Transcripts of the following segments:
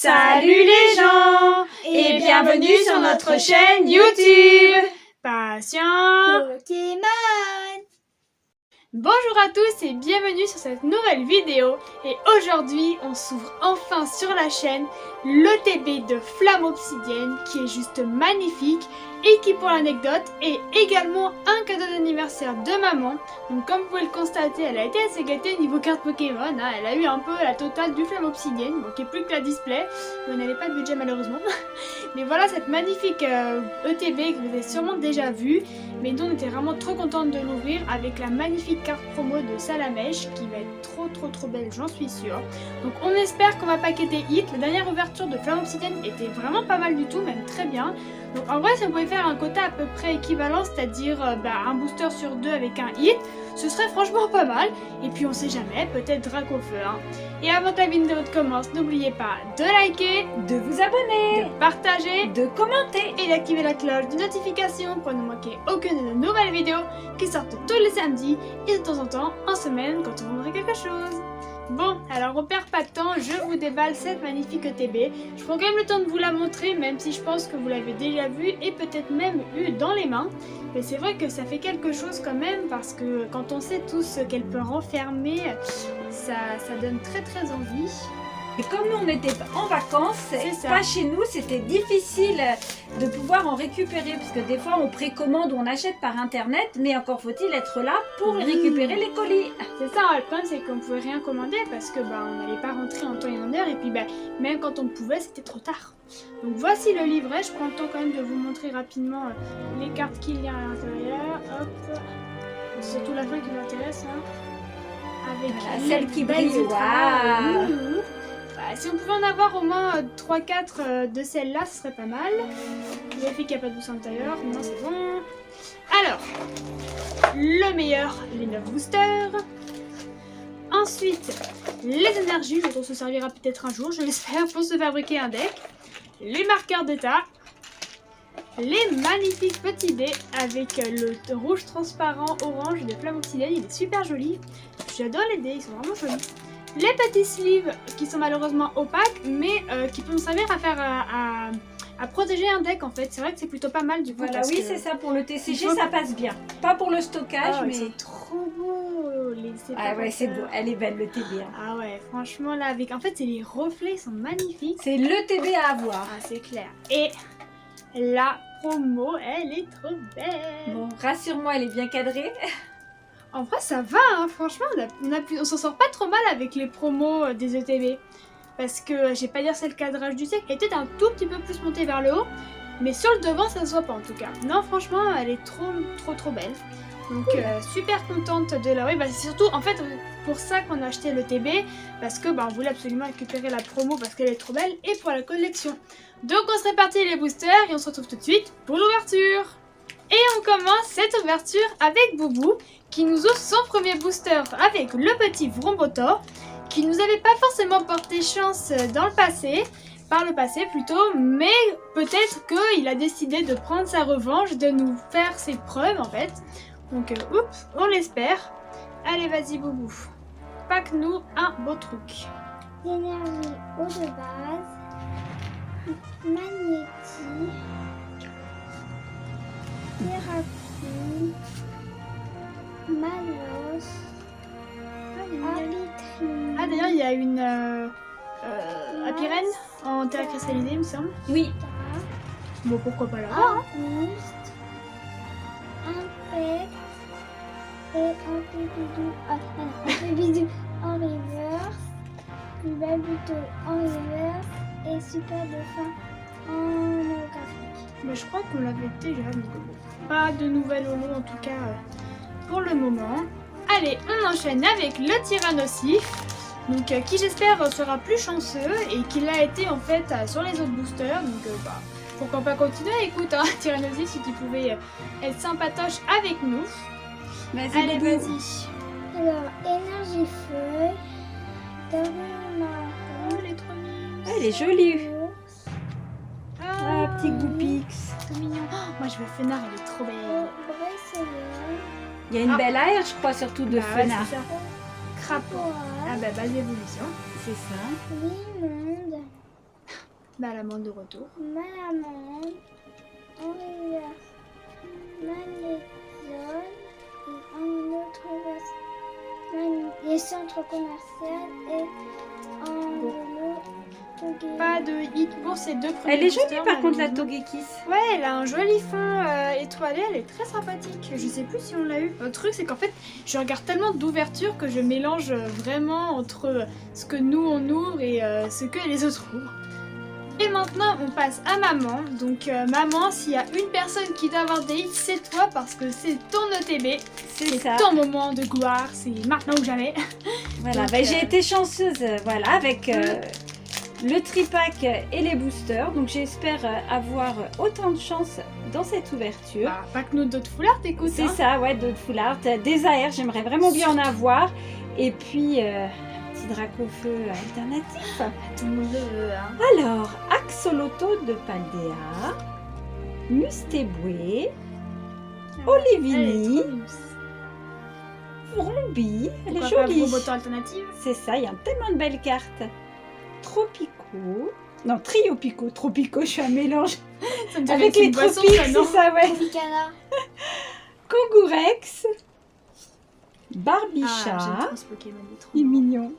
Salut les gens et bienvenue sur notre chaîne YouTube Passion Pokémon. Bonjour à tous et bienvenue sur cette nouvelle vidéo. Et aujourd'hui on s'ouvre enfin sur la chaîne l'ETB de Flamme Obsidienne qui est juste magnifique et qui, pour l'anecdote, est également un cadeau d'anniversaire de maman. Donc comme vous pouvez le constater, elle a été assez gâtée niveau carte Pokémon, hein. Elle a eu un peu la totale du Flamme Obsidienne, donc il n'y a plus que la display, mais on n'avait pas de budget malheureusement. Mais voilà cette magnifique ETB que vous avez sûrement déjà vue, mais dont on était vraiment trop contente de l'ouvrir avec la magnifique carte promo de Salamèche qui va être trop belle, j'en suis sûre. Donc on espère qu'on va pas quitter Hit. La dernière ouverture de Flamme Obsidienne était vraiment pas mal du tout, même très bien. Donc en vrai, si on pouvait faire un quota à peu près équivalent, c'est-à-dire un booster sur 2 avec un hit, ce serait franchement pas mal. Et puis on sait jamais, peut-être Dracofeu. Hein. Et avant que la vidéo commence, n'oubliez pas de liker, De vous abonner, de partager, de commenter et d'activer la cloche de notification pour ne manquer aucune de nos nouvelles vidéos qui sortent tous les samedis et de temps en temps en semaine quand on vendrait quelque chose. Bon, alors on perd pas de temps, je vous déballe cette magnifique ETB. Je prends quand même le temps de vous la montrer, même si je pense que vous l'avez déjà vue et peut-être même eu dans les mains. Mais c'est vrai que ça fait quelque chose quand même, parce que quand on sait tous ce qu'elle peut renfermer, ça donne très envie. Et comme nous on était en vacances, pas chez nous, c'était difficile de pouvoir en récupérer parce que des fois on précommande ou on achète par internet, mais encore faut-il être là pour récupérer les colis. C'est ça, le problème c'est qu'on pouvait rien commander parce que on n'allait pas rentrer en temps et en heure, et puis même quand on pouvait c'était trop tard. Donc voici le livret, je prends le temps quand même de vous montrer rapidement les cartes qu'il y a à l'intérieur. Hop, c'est surtout la fin qui m'intéresse, hein. Avec voilà, celle qui brille. Waouh. Si on pouvait en avoir au moins 3-4 de celles-là, ce serait pas mal. Vérifie qu'il n'y a pas de boost à l'intérieur. Non, c'est bon. Alors, le meilleur, les 9 boosters. Ensuite, les énergies, dont on se servira peut-être un jour, je l'espère, pour se fabriquer un deck. Les marqueurs d'état. Les magnifiques petits dés avec le rouge transparent orange de Flamme Obsidienne. Il est super joli. J'adore les dés, ils sont vraiment jolis. Les petits sleeves qui sont malheureusement opaques, mais qui peuvent nous servir à faire à protéger un deck en fait. C'est vrai que c'est plutôt pas mal du coup. Voilà, oui, c'est ça, pour le TCG ça passe bien. Pas pour le stockage, mais c'est trop beau. Ah ouais, c'est beau, elle est belle le TB. Hein. Ah ouais, franchement là, avec en fait, c'est les reflets, ils sont magnifiques. C'est le TB à avoir. Ah, c'est clair. Et la promo, elle est trop belle. Bon, rassure-moi, elle est bien cadrée. En vrai, ça va, hein. Franchement, on s'en sort pas trop mal avec les promos des ETB. Parce que, je vais pas dire c'est le cadrage du siècle, elle était un tout petit peu plus montée vers le haut. Mais sur le devant, ça ne se voit pas en tout cas. Non, franchement, elle est trop belle. Donc, super contente de la... Oui, c'est surtout, en fait, pour ça qu'on a acheté l'ETB. Parce que, on voulait absolument récupérer la promo parce qu'elle est trop belle. Et pour la collection. Donc, on se répartit les boosters et on se retrouve tout de suite pour l'ouverture. Et on commence cette ouverture avec Boubou, qui nous ouvre son premier booster avec le petit Vrombotor, qui nous avait pas forcément porté chance par le passé plutôt, mais peut-être qu'il a décidé de prendre sa revanche, de nous faire ses preuves en fait. Donc oups, on l'espère. Allez, vas-y Boubou, pack-nous un beau truc. L'énergie eau de base, magnétique, thérapie, Malos, Alitrine. Ah d'ailleurs il y a une Apirène en terre cristallisée il me semble. Oui. Bon pourquoi pas là. Must, Impect et un Pébidou en reverse, Babuto en reverse et Super Dauphin en holographique. Mais je crois qu'on l'avait déjà mis. Pas de nouvelles holo en tout cas pour le moment. Allez, on enchaîne avec le Tyrannosif, donc qui j'espère sera plus chanceux et qui l'a été en fait sur les autres boosters. Donc pourquoi pas continuer. Écoute, hein, Tyrannosif, si tu pouvais être sympatoche avec nous. Allez, vas-y. Alors, énergie feuille, Oh, elle est trop mignonne. Elle est jolie. Ah, petit Goupix. Trop mignon. Oh, moi je veux Fenard, elle est trop belle. Il y a une belle aire, je crois, surtout de Fenard. Ouais, crapaud. Ah bah base d'évolution. C'est ça. Limonde, Malamande de retour. Malamande, en reverse, Magnézone et en autre verse, les centres commerciaux et en vélo, Togekiss. Pas de hit pour ces deux premiers Elle est jolie boosters, par contre la malheureusement. Togekiss. Ouais, elle a un joli fond étoilé, elle est très sympathique. Je sais plus si on l'a eu. Le truc, c'est qu'en fait, je regarde tellement d'ouvertures que je mélange vraiment entre ce que nous on ouvre et ce que les autres ouvrent. Et maintenant, on passe à maman. Donc, maman, s'il y a une personne qui doit avoir des hits, c'est toi parce que c'est ton ETB. C'est ça. ton moment de gloire. C'est maintenant ou jamais. Voilà, Donc, bah, j'ai été chanceuse voilà, avec le tripack et les boosters. Donc j'espère avoir autant de chance dans cette ouverture. Bah, pas que nous d'autres foulards, t'écoutes. C'est hein. ça, ouais, d'autres foulards. Des AR, j'aimerais vraiment bien en avoir. Et puis, un petit Dracofeu alternatif. Tout le monde veut, hein. Alors, Axolotl de Paldea, Mustéboué, Elle est Olivini, trop mignonne. Vrombi, elle est Pourquoi pas jolie. Roboto alternative? C'est ça, il y a tellement de belles cartes. Tropico. Non, Triopico. Tropico, je suis un mélange. Ça me dirait Avec que c'est les une boisson, tropiques, ça, non? c'est ça, ouais. Tropicana. Kangourex. Ah, Barbicha. j'aime trop ce Pokémon, il est trop il est beau. mignon.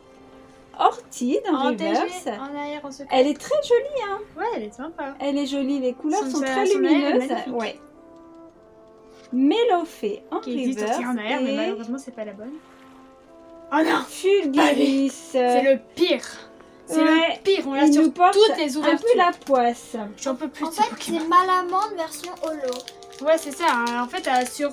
Orchid en En TG, reverse. en arrière, en secret. Elle est très jolie. Ouais, elle est sympa. Elle est jolie. Les couleurs Son- sont très son air est lumineuses. magnifique. Ouais. Mélofée en Qui existe reverse. aussi en arrière, mais et malheureusement, c'est pas la bonne. Oh non! Fulguris. C'est le pire! C'est Ouais, le pire, on l'a il sur nous porte toutes les un ouvertures. peu la poisse. J'en peux plus En de ce fait, Pokémon. c'est Malamande version holo. Ouais, c'est ça. Hein. En fait, sur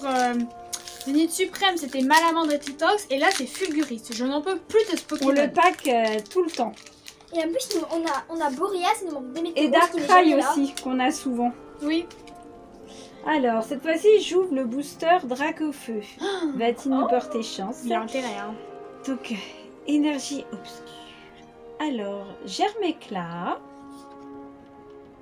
Zénith Suprême, c'était Malamande et Titox, et là, c'est Fulguris. Je n'en peux plus de ce On Pokémon. le pack tout le temps. Et en plus, on a Boreas, il nous manque Démétéos Et qui n'est Darkrai jamais là. aussi, qu'on a souvent. Oui. Alors, cette fois-ci, j'ouvre le booster Dracofeu. Va-t-il nous porter chance? Il a intérêt, hein. Donc, énergie obscure. Alors, Germéclat.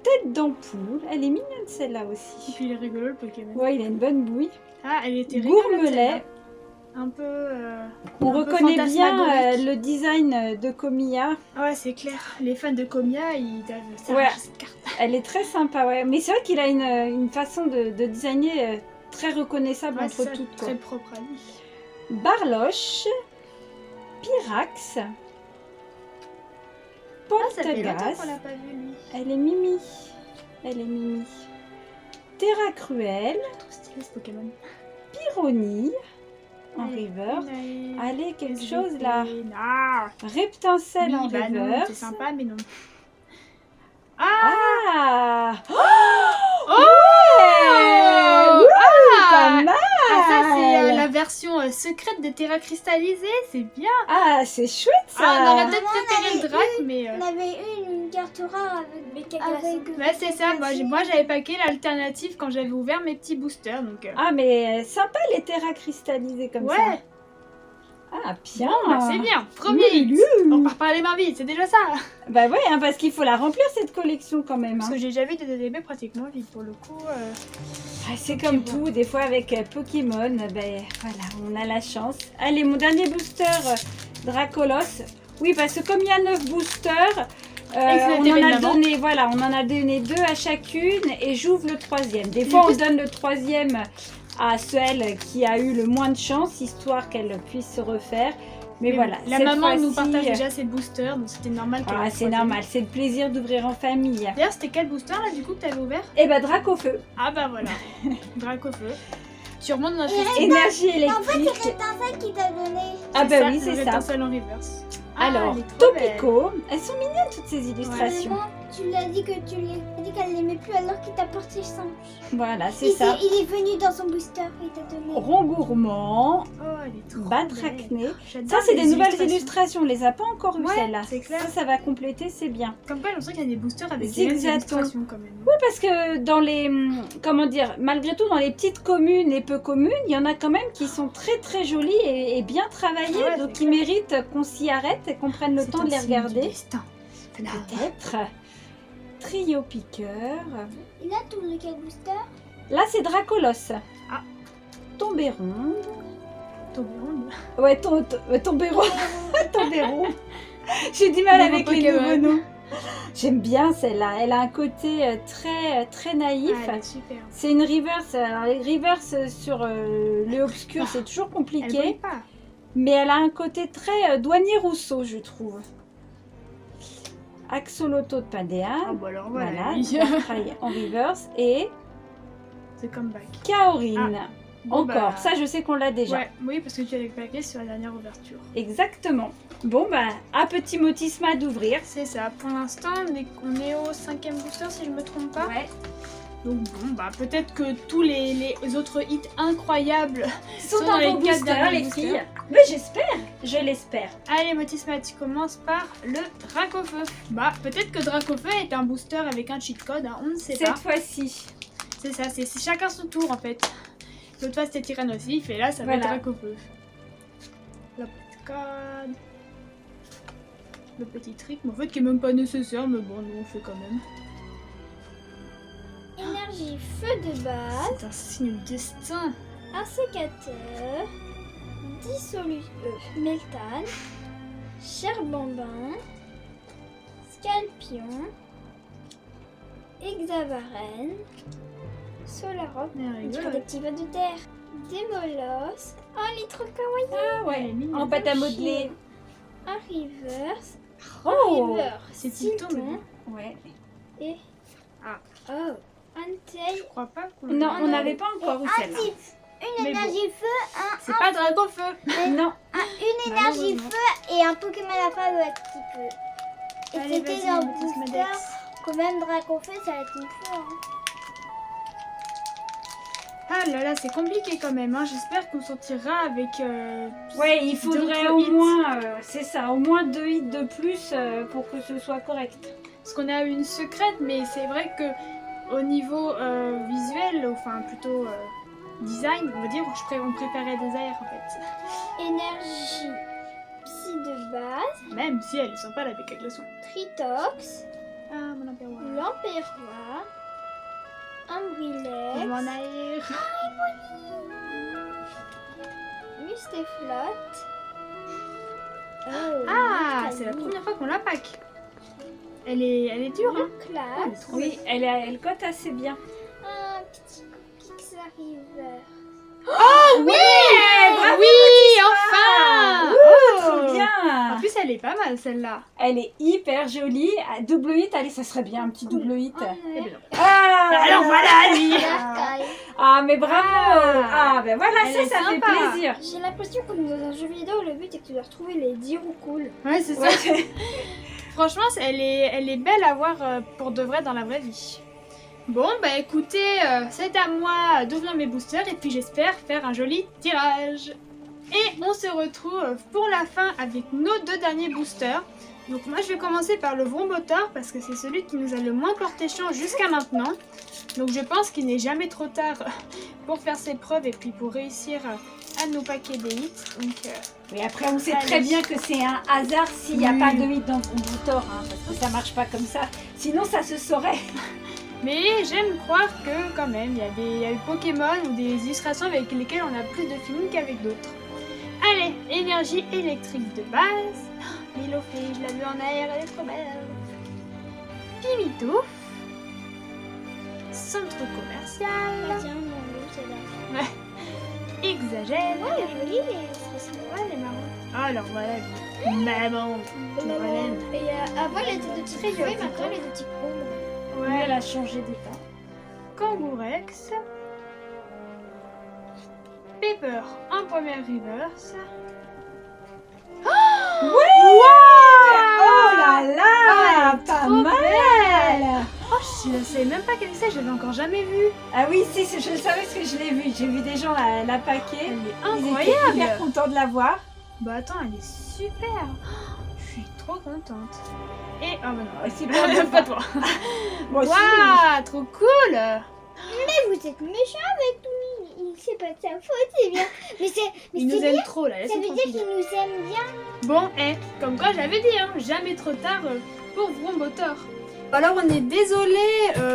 Tête d'ampoule. Elle est mignonne celle-là Et aussi. puis, il est rigolo, le Pokémon. Ouais, il a une bonne bouille. Ah, elle était rigolote, Gourmelet. celle-là. Un peu... On un peu reconnaît bien fantasmagorique. le design de Komiya. Ouais, c'est clair. Les fans de Komiya, ils doivent Ouais. s'arracher cette carte. Elle est très sympa, ouais. Mais c'est vrai qu'il a une façon de designer très reconnaissable Ouais, entre c'est ça, toutes. très Quoi. propre à lui. Barloche. Pyrax. Ah, ça fait longtemps Poltergas. qu'on l'a pas vu, lui. Elle est mimi. Elle est mimi. Terra Cruel. Trop stylé, ce Pokémon. Pyronie. En Allez, reverse. Unai, Allez, quelque SVP. chose là. Ah, Reptincelle en oui, bah non, reverse. c'est sympa, mais non. Ah, Ah Oh Ouais Pas mal Ah, ça, c'est la version secrète de Terra cristallisée, c'est bien. Ah, c'est chouette ça Ah, on aurait peut-être Maman, préféré on le drac, mais... On avait eu une carte rare avec Ouais, c'est ça, moi j'avais packé l'alternative quand j'avais ouvert mes petits boosters, donc... Ah, mais sympa les terras cristallisées comme ça. ouais, Ah, bien bon, bah, c'est bien. Premier hit. Lulu. On part par les mains vides, c'est déjà ça. Bah ouais, hein, parce qu'il faut la remplir cette collection quand même. Parce hein. que j'ai déjà vu des DDB pratiquement vides pour le coup. Ah, c'est comme tout, des fois avec Pokémon, ben voilà, on a la chance. Allez, mon dernier booster, Dracolos. Oui, parce que comme il y a 9 boosters, c'est on en l'intérêt de a maman. donné, voilà, on en a donné 2 à chacune et j'ouvre le 3e. Des fois, on donne le 3e à celle qui a eu le moins de chance, histoire qu'elle puisse se refaire. Mais voilà, La cette maman nous fois-ci, partage déjà ses boosters, donc c'était normal qu'elle Ah, ait c'est le normal, c'est le plaisir d'ouvrir en famille. D'ailleurs, c'était quel booster là du coup que t'avais ouvert? Et bah, Dracofeu, Ah bah voilà, Dracofeu. Sûrement de notre énergie En fait, électrique. c'est Rétincelle qui t'a donné. Ah bah oui, c'est ça. Seul en reverse. Alors, elle est trop belle. Topico, elles sont mignonnes toutes ces illustrations. Maman, tu lui as dit que tu lui as dit qu'elle l'aimait plus alors qu'il t'a porté son. Voilà, c'est ça. Il est venu dans son booster, il t'a donné. Rond gourmand, Oh, elle est trop batracné. belle. Ça, J'adore c'est des les nouvelles illustrations. On les a pas encore eues, Ouais, celles-là. c'est clair. Ça va compléter, c'est bien. Comme quoi, on sait qu'il y a des boosters avec des mêmes Zigzaton. illustrations quand même. Oui, parce que dans les, comment dire, malgré tout, dans les petites communes et peu communes, il y en a quand même qui sont très très jolies et bien travaillées, Ah ouais, donc c'est qui méritent qu'on s'y arrête et qu'on prenne le C'est temps un de les signe du regarder. destin. Peut-être. Trio piqueur. Il a tout le cas booster. Là, c'est Dracolos. Ah. Tombéron. Toblerone. Ouais, Tombéron. Tombéron. J'ai du mal Nouveau avec les Pokémon. nouveaux noms. J'aime bien celle-là. Elle a un côté très naïf. Ah, elle est super. C'est une reverse. Alors, les reverse sur le obscur, c'est toujours Elle compliqué. brille pas. Mais elle a un côté très douanier Rousseau, je trouve. Axolotl de Paldea. Ah bah alors voilà. Voilà, oui. Darkrai en reverse. Et C'est comeback. Kaorin. Bon, Encore, bah, ça je sais qu'on l'a déjà. Ouais, oui, parce que tu avais paqué sur la dernière ouverture. Exactement. Bon, bah, un petit motisme d'ouvrir. C'est ça. Pour l'instant, on est au 5e booster si je me trompe pas. Ouais. Donc bon, bah peut-être que tous les autres hits incroyables Sont sont dans dans les vos 4 boosters, derniers les boosters. filles. Mais j'espère, je l'espère. Allez, Motisma, tu commences par le Dracofeu. Bah, peut-être que Dracofeu est un booster avec un cheat code, hein, on ne sait pas. Cette fois-ci. C'est ça, c'est chacun son tour en fait. L'autre fois c'était Tyrannosif et là ça va Voilà. être Dracofeu. La petite code. Le petit trick, mais en fait qui est même pas nécessaire, mais bon, nous on fait quand même. Énergie feu de base, C'est un signe du destin. un sécateur, méthane, cherbambin, scalpion, hexavarène, solarok, Mais on dirait rigolo. des petits vers de terre, démolos, oh il est trop kawaii, Ah ouais, Elle est mignonne. en pâte à modeler. un reverse, Oh reverse, C'est Tilton, mais Tilton, bon, Ouais. et Ah. oh, un tail, je crois pas qu'on... Non, on a- n'avait pas encore eu un celle-là. type, une Mais bon. énergie feu, C'est pas Dracofeu. Non. une énergie Malheureusement. feu et un Pokémon à pas un petit peu. Et Allez, c'était vas-y, dans le Motisma booster, Dex. quand même Dracofeu, ça va être une fois. Hein. Ah là là, c'est compliqué quand même, hein. J'espère qu'on sortira avec... Ouais, il faudrait d'autres au hits. moins, c'est ça, au moins 2 hits de plus pour que ce soit correct. Parce qu'on a une secrète, mais c'est vrai que au niveau visuel, enfin plutôt design, on va dire, on préférait des airs en fait. Énergie psy de base, Même si elle est sympa la bec à glaçons. Tritox, Ah, mon impéroir. Lampérois, Ambrilex, Mon air. Mustéflotte. Oh, Ah, Mutali, c'est la première fois qu'on la pack. Elle est dure, hein. Classe, Elle est trop Oui, elle cote assez bien. un petit Pixariver. Oui, bravo, oui, enfin. Trop bien. En plus, elle est pas mal celle-là. Elle est hyper jolie. Double hit, allez, ça serait bien un petit double hit. Eh ben non. Ah, Alors voilà, lui. Darkrai. Ah, mais bravo. Ah, ben voilà, Elle est ça fait sympa. plaisir. J'ai l'impression que dans un jeu vidéo, le but est que tu dois retrouver les 10 roues cool. Ouais, c'est ça. Ouais. Franchement, elle est belle à voir pour de vrai dans la vraie vie. Bon, bah écoutez, c'est à moi d'ouvrir mes boosters et puis j'espère faire un joli tirage. Et on se retrouve pour la fin avec nos 2 derniers boosters. Donc moi je vais commencer par le Vrombotor parce que c'est celui qui nous a le moins porté chance jusqu'à maintenant. Donc je pense qu'il n'est jamais trop tard pour faire ses preuves et puis pour réussir à nous paquer des hits. Donc Mais après, on sait Allez. très bien que c'est un hasard s'il n'y a Oui. pas de hit dans ton boutor, hein, parce que ça marche pas comme ça. Sinon, ça se saurait. mais j'aime croire que quand même, il y a des Pokémon ou des illustrations avec lesquelles on a plus de feeling qu'avec d'autres. Allez, énergie électrique de base. Lilofée, je l'ai vue en air, elle est trop belle. Pimito. Centre commercial. Ah, tiens, mon loup, c'est là. Exagère. Ouais, joli, c'est Ouais, elle est marrante. Alors voilà, maman. Et avant, elle était de type feu, joli, maintenant, elle est de type ombre. Oui, Ouais, elle a changé d'état. Kangourex. Pepper en première reverse. Oh là là, Ah, elle est pas trop mal. Oh, je savais même pas qu'elle c'est, j'avais encore jamais vu. Ah oui, si, je le savais parce que je l'ai vu. J'ai vu des gens la paquer. Elle est Ils étaient hyper incroyable. contents de la voir. Bah attends, elle est super. Je suis trop contente. Et oh bah non, C'est pas toi. Moi aussi. Waouh, trop cool. Mais vous êtes méchant avec nous, c'est pas de sa faute, c'est bien. Mais Il nous c'est aime bien, trop là, ça laisse-nous veut dire tranquille. qu'il nous aime bien. Bon, comme quoi j'avais dit, hein, jamais trop tard pour Vrombotor. Alors on est désolé,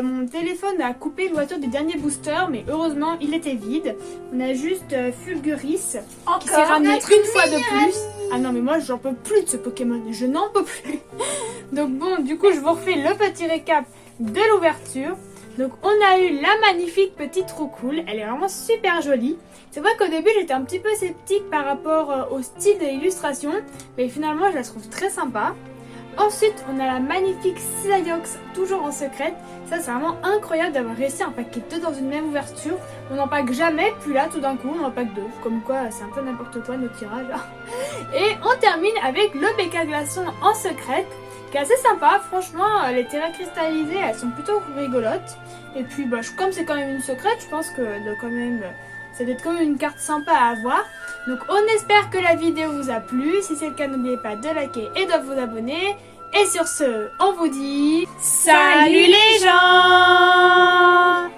mon téléphone a coupé l'ouverture des derniers boosters, mais heureusement il était vide. On a juste Fulguris qui s'est Encore. ramené Notre une fois de meilleur plus. ami. Ah non mais moi j'en peux plus de ce Pokémon, je n'en peux plus. Donc bon, du coup je vous refais le petit récap de l'ouverture. Donc on a eu la magnifique petite Roucoule, elle est vraiment super jolie. C'est vrai qu'au début j'étais un petit peu sceptique par rapport au style de l'illustration, mais finalement je la trouve très sympa. Ensuite on a la magnifique Psylocke, toujours en secrète. Ça c'est vraiment incroyable d'avoir réussi à en paquer deux dans une même ouverture. On n'en pack jamais, puis là tout d'un coup on en pack deux. Comme quoi c'est un peu n'importe quoi nos tirages. Et on termine avec le BK Glaçon en secrète, qui est assez sympa. Franchement les terrains cristallisés elles sont plutôt rigolotes. Et puis bah, comme c'est quand même une secrète, je pense que ça doit être quand même une carte sympa à avoir. Donc on espère que la vidéo vous a plu. Si c'est le cas, n'oubliez pas de liker et de vous abonner. Et sur ce, on vous dit salut les gens!